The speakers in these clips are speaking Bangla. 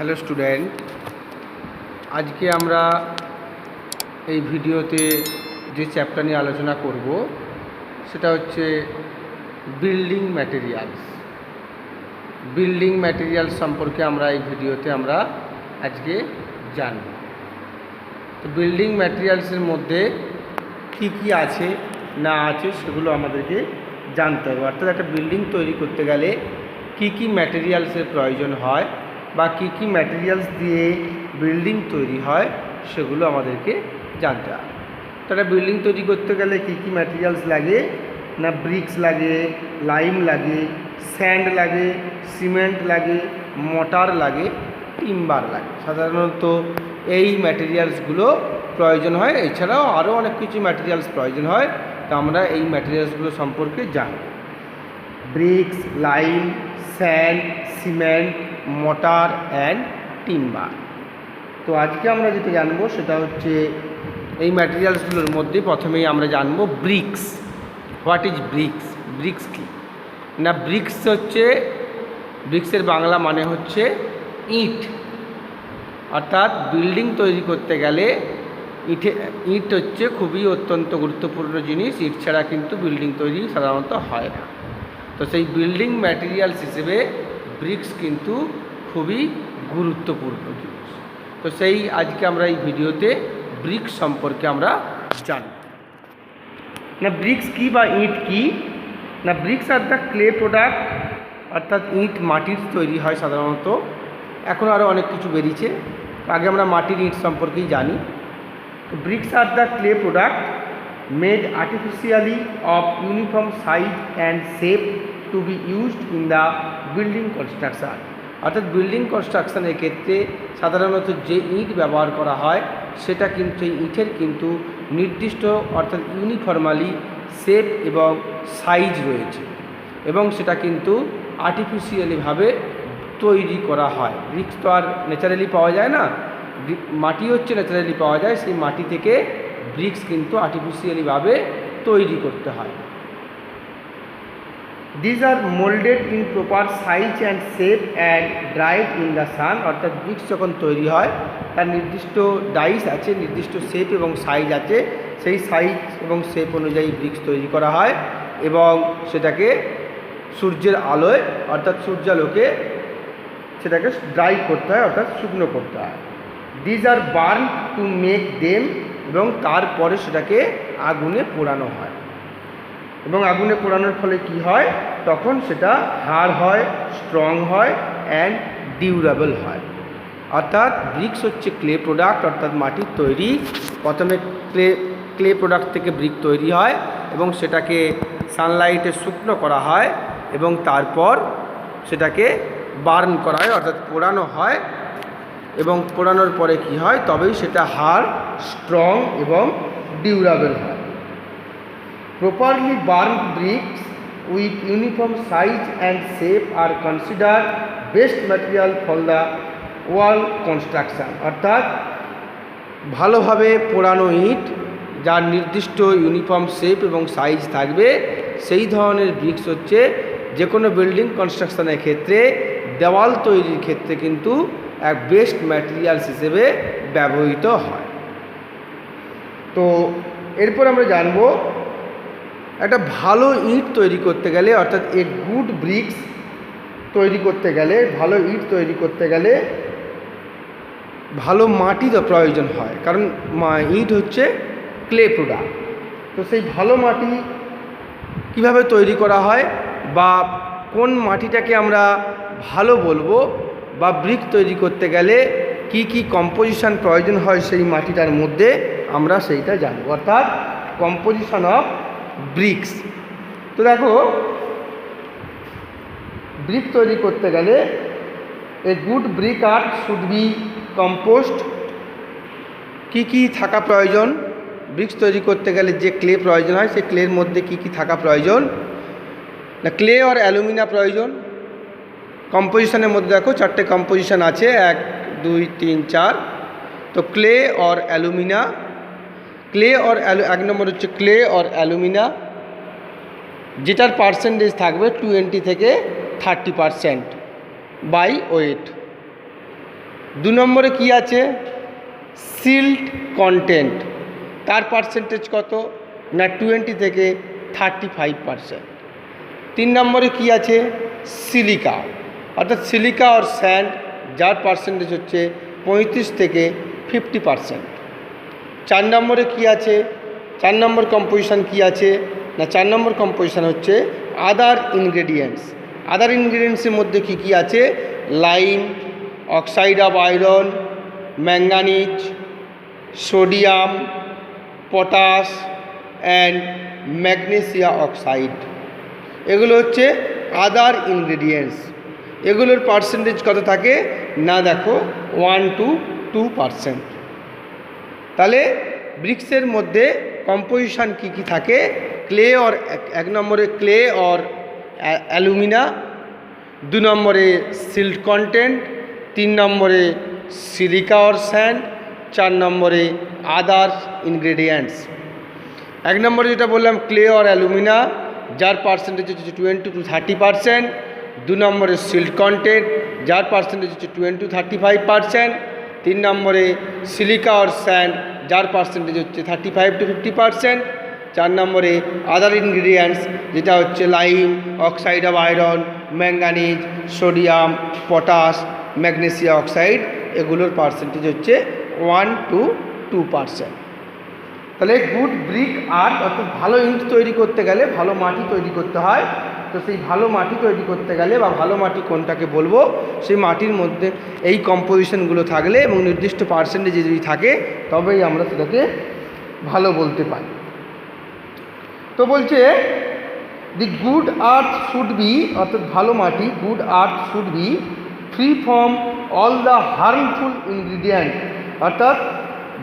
হ্যালো স্টুডেন্ট, আজকে আমরা এই ভিডিওতে যে চ্যাপ্টার নিয়ে আলোচনা করব সেটা হচ্ছে বিল্ডিং ম্যাটেরিয়ালস। বিল্ডিং ম্যাটেরিয়ালস সম্পর্কে আমরা এই ভিডিওতে আজকে জানব। তো বিল্ডিং ম্যাটেরিয়ালসের মধ্যে কি কি আছে না আছে সেগুলো আমাদেরকে জানতে হবে। অর্থাৎ একটা বিল্ডিং তৈরি করতে গেলে কি কি ম্যাটেরিয়ালসের প্রয়োজন হয় বা কি কি ম্যাটেরিয়ালস দিয়ে বিল্ডিং তৈরি হয় সেগুলো আমাদেরকে জানতে হবে। তাহলে বিল্ডিং তৈরি করতে গেলে কি কি ম্যাটেরিয়ালস লাগে না, ব্রিক্স লাগে, লাইম লাগে, স্যান্ড লাগে, সিমেন্ট লাগে, মটার লাগে, টিম্বার লাগে। সাধারণত এই ম্যাটেরিয়ালসগুলো প্রয়োজন হয়। এছাড়াও আরও অনেক কিছু ম্যাটেরিয়ালস প্রয়োজন হয়, তো আমরা এই ম্যাটেরিয়ালসগুলো সম্পর্কে জানব। Bricks, lime, sand, cement, mortar and timber. তো আজকে আমরা যেটা জানবো সেটা হচ্ছে এই ম্যাটেরিয়ালসগুলোর মধ্যে প্রথমেই আমরা জানবো bricks. What is bricks? Bricks কি না, ব্রিক্স হচ্ছে, ব্রিক্সের বাংলা মানে হচ্ছে ইট। অর্থাৎ বিল্ডিং তৈরি করতে গেলে ইট হচ্ছে খুবই অত্যন্ত গুরুত্বপূর্ণ জিনিস। ইট ছাড়া কিন্তু বিল্ডিং তৈরি সাধারণত হয় না। তো সেই বিল্ডিং ম্যাটেরিয়ালস হিসেবে ব্রিক্স কিন্তু খুবই গুরুত্বপূর্ণ জিনিস। তো সেই আজকে আমরা এই ভিডিওতে ব্রিক্স সম্পর্কে আমরা জানব। না ব্রিক্স কি বা ইট কি না, bricks are the clay product. অর্থাৎ ইট মাটির তৈরি হয় সাধারণত, এখন আরও অনেক কিছু বেরিয়েছে। আগে আমরা মাটির ইট সম্পর্কেই জানি। Bricks are the clay product made artificially of uniform size and shape to be used in the building construction. অর্থাৎ বিল্ডিং কনস্ট্রাকশনের ক্ষেত্রে সাধারণত যে ইট ব্যবহার করা হয় সেটা কিন্তু এই ইটের কিন্তু নির্দিষ্ট অর্থাৎ ইউনিফর্মালি শেপ এবং সাইজ রয়েছে, এবং সেটা কিন্তু আর্টিফিশিয়ালিভাবে তৈরি করা হয়। ব্রিক্স তো আর ন্যাচারালি পাওয়া যায় না, মাটি হচ্ছে ন্যাচারালি পাওয়া যায়, সেই মাটি থেকে ব্রিক্স কিন্তু আর্টিফিশিয়ালিভাবে তৈরি করতে হয়। These are molded in proper size and shape and dried in the sun. অর্থাৎ ব্রিক্স যখন তৈরি হয় তার নির্দিষ্ট ডাইস আছে, নির্দিষ্ট শেপ এবং সাইজ আছে। সেই সাইজ এবং শেপ অনুযায়ী ব্রিক্স তৈরি করা হয় এবং সেটাকে সূর্যের আলোয় অর্থাৎ সূর্যালোকে সেটাকে ড্রাই করতে হয়, অর্থাৎ শুকনো করতে হয়। These are burn to make them, এবং তারপরে সেটাকে আগুনে পোড়ানো হয়, এবং আগুনে পোড়ানোর ফলে কি হয়, তখন সেটা হার্ড হয়, স্ট্রং হয় অ্যান্ড ডিউরেবল হয়। অর্থাৎ ব্রিক্স হচ্ছে ক্লে প্রোডাক্ট, অর্থাৎ মাটির তৈরি। প্রথমে ক্লে প্রোডাক্ট থেকে ব্রিক তৈরি হয় এবং সেটাকে সানলাইটে শুকনো করা হয় এবং তারপর সেটাকে বার্ন করা হয়, অর্থাৎ পোড়ানো হয়, এবং পোড়ানোর পরে কি হয়, তবেই সেটা হার্ড, স্ট্রং এবং ডিউরেবল হয়। Properly burned bricks with uniform size and shape are considered best material for the wall construction. অর্থাৎ ভালোভাবে পোড়ানো ইট যার নির্দিষ্ট ইউনিফর্ম শেপ এবং সাইজ থাকবে সেই ধরনের ব্রিক্স হচ্ছে যে কোনো বিল্ডিং কনস্ট্রাকশনের ক্ষেত্রে, দেওয়াল তৈরির ক্ষেত্রে কিন্তু এক বেস্ট ম্যাটেরিয়ালস হিসেবে ব্যবহৃত হয়। তো এরপর আমরা জানবো একটা ভালো ইট তৈরি করতে গেলে, অর্থাৎ এ গুড ব্রিক্স তৈরি করতে গেলে, ভালো ইট তৈরি করতে গেলে ভালো মাটি তো প্রয়োজন হয়, কারণ ইট হচ্ছে ক্লে প্রোডাক্ট। তো সেই ভালো মাটি কিভাবে তৈরি করা হয় বা কোন মাটিটাকে আমরা ভালো বলবো, বা ব্রিক তৈরি করতে গেলে কি কি কম্পোজিশন প্রয়োজন হয় সেই মাটিটার মধ্যে আমরা সেইটা জানবো, অর্থাৎ কম্পোজিশন অফ ব্রিক্স। তো দেখো, ব্রিক তৈরি করতে গেলে a good brick art should be compost. কি কি থাকা প্রয়োজন ব্রিক্স তৈরি করতে গেলে? যে ক্লে প্রয়োজন হয় সেই ক্লের মধ্যে কি কি থাকা প্রয়োজন না, ক্লে আর অ্যালুমিনা প্রয়োজন। কম্পোজিশনের মধ্যে দেখো চারটে কম্পোজিশন আছে, 1 2 3 4। তো ক্লে আর অ্যালুমিনা, ক্লে আর 1 নম্বর হচ্ছে ক্লে আর অ্যালুমিনা, যেটার পার্সেন্টেজ থাকবে 20 থেকে 30% বাই ওয়েট। দু নম্বরে কি আছে, সিল্ট কন্টেন্ট, তার পার্সেন্টেজ কত না 20 থেকে 35%। 3 নম্বরে কি আছে, সিলিকা, অর্থাৎ সিলিকা আর স্যান্ড, যার পার্সেন্টেজ হচ্ছে 35 থেকে 50%। 4 নম্বরে কি আছে, 4 নম্বর কম্পোজিশন কি আছে না 4 নম্বর কম্পোজিশন হচ্ছে আদার ইনগ্রেডিয়েন্টস। আদার ইনগ্রেডিয়েন্টসের মধ্যে কি কি আছে, lime, oxide of iron, manganese, sodium, potash and magnesia oxide, এগুলো হচ্ছে আদার ইনগ্রেডিয়েন্টস। এগুলোর পার্সেন্টেজ কত থাকে না দেখো 1 to 2%। তাহলে ব্রিক্সের মধ্যে কম্পোজিশন কি কি থাকে, ক্লে और 1 নম্বরে ক্লে और অ্যালুমিনা, 2 নম্বরে সিল্ট কন্টেন্ট, 3 নম্বরে সিলিকা और স্যান্ড, 4 নম্বরে আদার ইনগ্রেডিয়েন্টস। 1 নম্বরে যেটা বললাম ক্লে और অ্যালুমিনা, যার পার্সেন্টেজ হচ্ছে 20 to 30%। 2 নম্বরে সিল্ট কন্টেন্ট, যার পার্সেন্টেজ হচ্ছে 20 to 35%। 3 নম্বরে সিলিকা और স্যান্ড, যার পার্সেন্টেজ হচ্ছে 35 to 50%। 4 নম্বরে আদার ইনগ্রিডিয়েন্টস, যেটা হচ্ছে lime, oxide of iron, manganese, sodium, potash, magnesia oxide, এগুলোর পার্সেন্টেজ হচ্ছে 1 to 2%। তাহলে গুড ব্রিক আর্ট, অর্থাৎ ভালো ইট তৈরি করতে গেলে ভালো মাটি তৈরি করতে হয়। তো সেই ভালো মাটি তৈরি করতে গেলে বা ভালো মাটি কোনটাকে বলবো, সেই মাটির মধ্যে এই কম্পোজিশনগুলো থাকলে এবং নির্দিষ্ট পার্সেন্টেজ যদি থাকে তবেই আমরা সেটাকে ভালো বলতে পারি। তো বলছে দি গুড আর্থ শুড বি, অর্থাৎ ভালো মাটি, good earth should be free from all the harmful ingredient, অর্থাৎ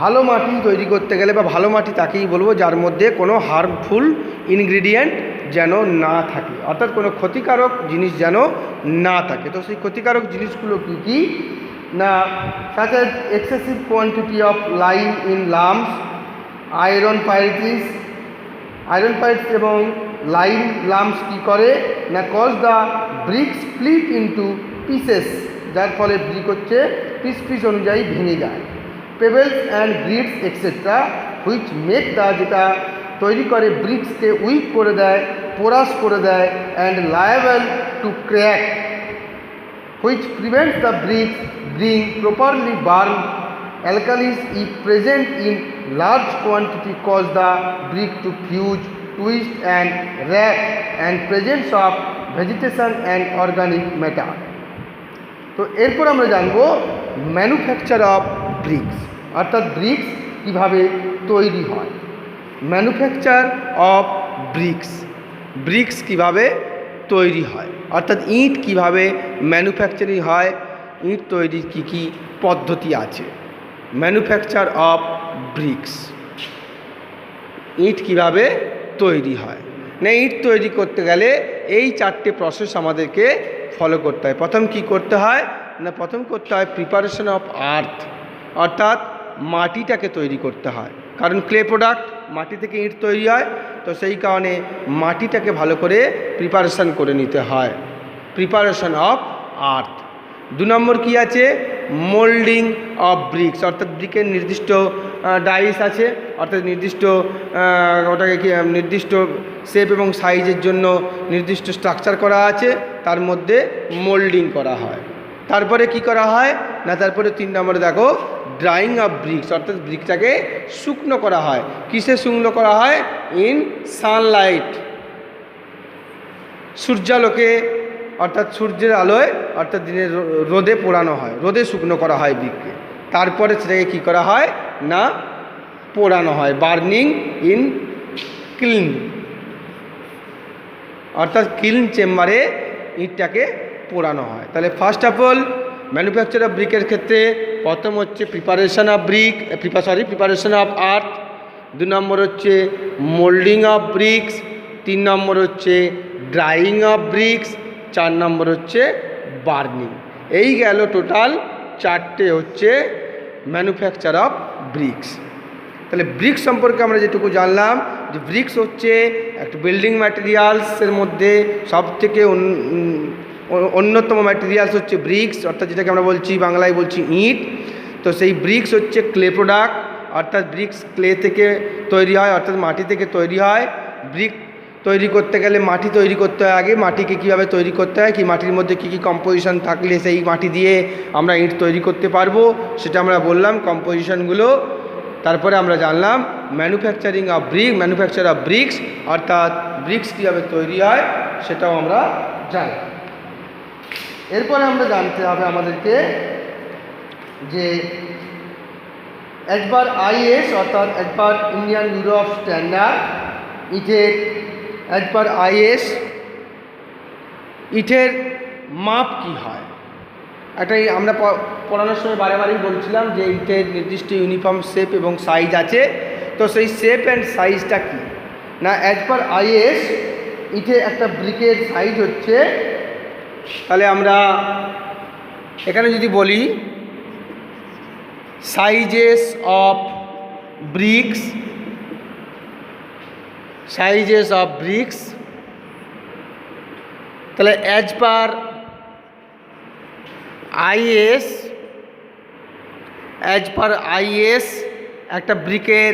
ভালো মাটি তৈরি করতে গেলে বা ভালো মাটি তাকেই বলবো যার মধ্যে কোনো হার্মফুল ইনগ্রিডিয়েন্ট যেন না থাকে, অর্থাৎ কোনো ক্ষতিকারক জিনিস যেন না থাকে। তো সেই ক্ষতিকারক জিনিসগুলো কী কী না, such as excessive quantity of lime in lumps, iron pyrites, iron pyrites এবং লাইম লাম্পস কী করে না cause the brick split into pieces, যার ফলে ব্রিক হচ্ছে পিস পিস অনুযায়ী ভেঙে যায়। Pebbles and grits etcetera which make the, যেটা তৈরি করে ব্রিক্সকে উইক করে দেয়, পোরাস করে দেয়, and liable to crack, which prevents the bricks being properly burn. Alkalis if present in large quantity cause the brick to fuse, twist and rack, and presence of vegetation and organic matter. তো এরপর আমরা জানবো ম্যানুফ্যাকচার অফ ব্রিক্স, অর্থাৎ ব্রিক্স কীভাবে তৈরি হয়। ম্যানুফ্যাকচার অফ ব্রিক্স, ব্রিক্স কীভাবে তৈরি হয়, অর্থাৎ ইট কীভাবে ম্যানুফ্যাকচারিং হয়, ইট তৈরির কী কী পদ্ধতি আছে। ম্যানুফ্যাকচার অফ ব্রিক্স, ইট কীভাবে তৈরি হয় না, ইট তৈরি করতে গেলে এই 4টে প্রসেস আমাদেরকে ফলো করতে হয়। প্রথম কি করতে হয় না, প্রথম করতে হয় প্রিপারেশন অফ আর্থ, অর্থাৎ মাটিটাকে তৈরি করতে হয়, কারণ ক্লে প্রোডাক্ট মাটি থেকে ইট তৈরি হয়। তো সেই কারণে মাটিটাকে ভালো করে প্রিপারেশন করে নিতে হয়, প্রিপারেশন অফ আর্থ। 2 নম্বর কি আছে, মোল্ডিং অফ ব্রিক্স, অর্থাৎ ব্রিকের নির্দিষ্ট ডাইস আছে, অর্থাৎ নির্দিষ্ট ওটাকে কি নির্দিষ্ট শেপ এবং সাইজের জন্য নির্দিষ্ট স্ট্রাকচার করা আছে, তার মধ্যে মোল্ডিং করা হয়। তারপরে কি করা হয় না, তারপরে 3 নম্বরে দেখো ড্রাইং অফ ব্রিক্স, অর্থাৎ ব্রিকটাকে শুকনো করা হয়। কিসে শুকনো করা হয়, ইন সানলাইট, সূর্যালোকে, অর্থাৎ সূর্যের আলোয়, অর্থাৎ দিনের রোদে পোড়ানো হয়, রোদে শুকনো করা হয় ব্রিককে। তারপরে সেটাকে কী করা হয় না পোড়ানো হয়, বার্নিং ইন কিল্ন, অর্থাৎ কিল্ন চেম্বারে ইটটাকে পোড়ানো হয়। তাহলে first of all manufacture of ব্রিকের ক্ষেত্রে প্রথম হচ্ছে preparation of brick, preparation of earth. 2 number হচ্ছে মোল্ডিং অফ ব্রিক্স। 3 নম্বর হচ্ছে ড্রাইং অফ ব্রিক্স। 4 নম্বর হচ্ছে বার্নিং। এই গেল টোটাল 4টে হচ্ছে ম্যানুফ্যাকচার অফ ব্রিক্স। তাহলে ব্রিক্স সম্পর্কে আমরা যেটুকু জানলাম যে ব্রিক্স হচ্ছে একটা বিল্ডিং ম্যাটেরিয়ালসের মধ্যে সবথেকে অন্যতম ম্যাটেরিয়ালস হচ্ছে ব্রিক্স, অর্থাৎ যেটাকে আমরা বলছি বাংলায় বলছি ইট। তো সেই ব্রিক্স হচ্ছে ক্লে প্রোডাক্ট, অর্থাৎ ব্রিক্স ক্লে থেকে তৈরি হয়, অর্থাৎ মাটি থেকে তৈরি হয়। ব্রিক তৈরি করতে গেলে মাটি তৈরি করতে হয় আগে, মাটিকে কীভাবে তৈরি করতে হয়, কি মাটির মধ্যে কী কী কম্পোজিশন থাকলে সেই মাটি দিয়ে আমরা ইট তৈরি করতে পারবো, সেটা আমরা বললাম কম্পোজিশনগুলো। তারপরে আমরা জানলাম ম্যানুফ্যাকচার অফ ব্রিক্স, অর্থাৎ ব্রিক্স কীভাবে তৈরি হয় সেটাও আমরা জানি। এরপরে আমরা জানতে হবে আমাদেরকে যে একবার আইএস অর্থাৎ একবার ইন্ডিয়ান ব্যুরো অফ স্ট্যান্ডার্ড ইটের একবার আইএস ইটের মাপ কি হয়। এটাই আমরা পড়ানোর সময় বারেবারেই বলছিলাম যে ইটের নির্দিষ্ট ইউনিফর্ম শেপ এবং সাইজ আছে। তো সেই শেপ অ্যান্ড সাইজটা কি না, অ্যাজ পার আইএস ইটে একটা ব্রিকের সাইজ হচ্ছে, তাহলে আমরা এখানে যদি বলি সাইজেস অফ ব্রিক্স, তাহলে অ্যাজ পার আইএস একটা ব্রিকের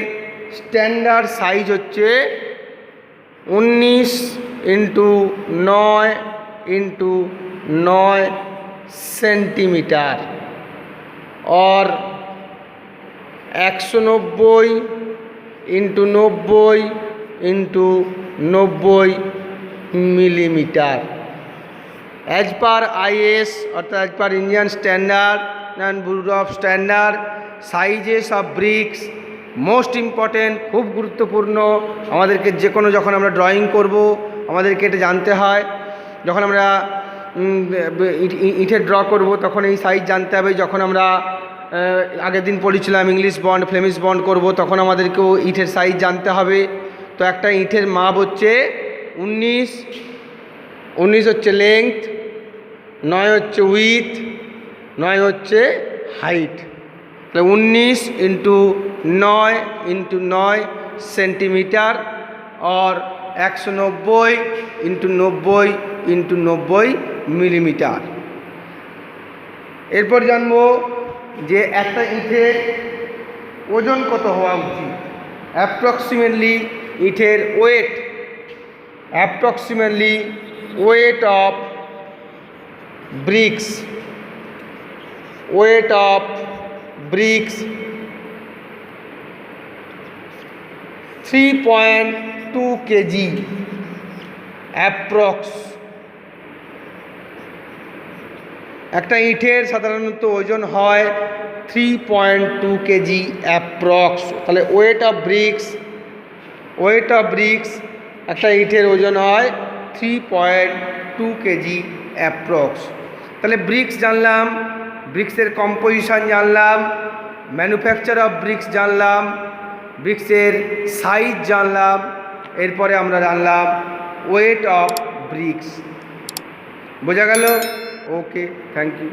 স্ট্যান্ডার্ড সাইজ হচ্ছে 19x9 সেন্টিমিটার और 190x90 millimetre. As per IS অর্থাৎ as per Indian standard and bureau of standard sizes of bricks most important, খুব গুরুত্বপূর্ণ। আমাদেরকে যে কোনো যখন আমরা ড্রয়িং করব আমাদেরকে এটা জানতে হয়। যখন আমরা ইটের ড্র করব তখন এই সাইজ জানতে হবে। যখন আমরা আগের দিন পড়েছিলাম ইংলিশ বন্ড ফ্লেমিশ বন্ড করব তখন আমাদেরকেও ইটের সাইজ জানতে হবে। তো একটা ইটের মাপ হচ্ছে 19 হচ্ছে লেংথ, 9 হচ্ছে উইথ, 9 হচ্ছে হাইট। তাহলে 19x9 সেন্টিমিটার और 190x90 মিলিমিটার। এরপর জানবো যে একটা ইটের ওজন কত হওয়া উচিত। অ্যাপ্রক্সিমেটলি ইটের weight of bricks 3.2 KG approx. একটা ইটের সাধারণত ওজন হয় 3.2 কেজি অ্যাপ্রক্স। তাহলে ওয়েট অফ ব্রিক্স একটা ইটের ওজন হয় 3.2 কেজি অ্যাপ্রক্স। তাহলে ব্রিক্স জানলাম, ব্রিক্সের কম্পোজিশন জানলাম, ম্যানুফ্যাকচার অফ ব্রিক্স জানলাম, ব্রিক্সের সাইজ জানলাম, এরপরে আমরা জানলাম ওয়েট অফ ব্রিক্স। বোঝা গেল? Okay, thank you.